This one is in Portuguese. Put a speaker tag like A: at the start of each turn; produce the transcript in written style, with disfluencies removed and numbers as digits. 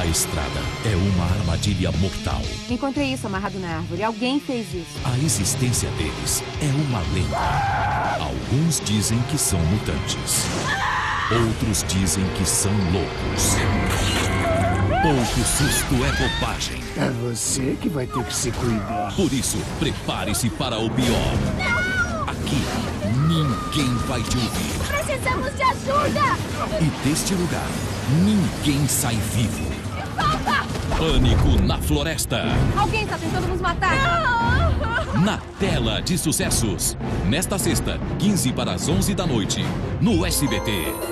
A: A estrada é uma armadilha mortal.
B: Encontrei isso amarrado na árvore. Alguém fez isso.
A: A existência deles é uma lenda. Alguns dizem que são mutantes. Outros dizem que são loucos. Pouco susto é bobagem.
C: É você que vai ter que se cuidar.
A: Por isso, prepare-se para o pior. Aqui, ninguém vai te ouvir.
D: Precisamos de ajuda!
A: E deste lugar, ninguém sai vivo.
D: Volta!
A: Pânico na Floresta.
B: Alguém está tentando nos matar.
A: Na tela de sucessos. Nesta sexta, 15 para as 11 da noite. No SBT.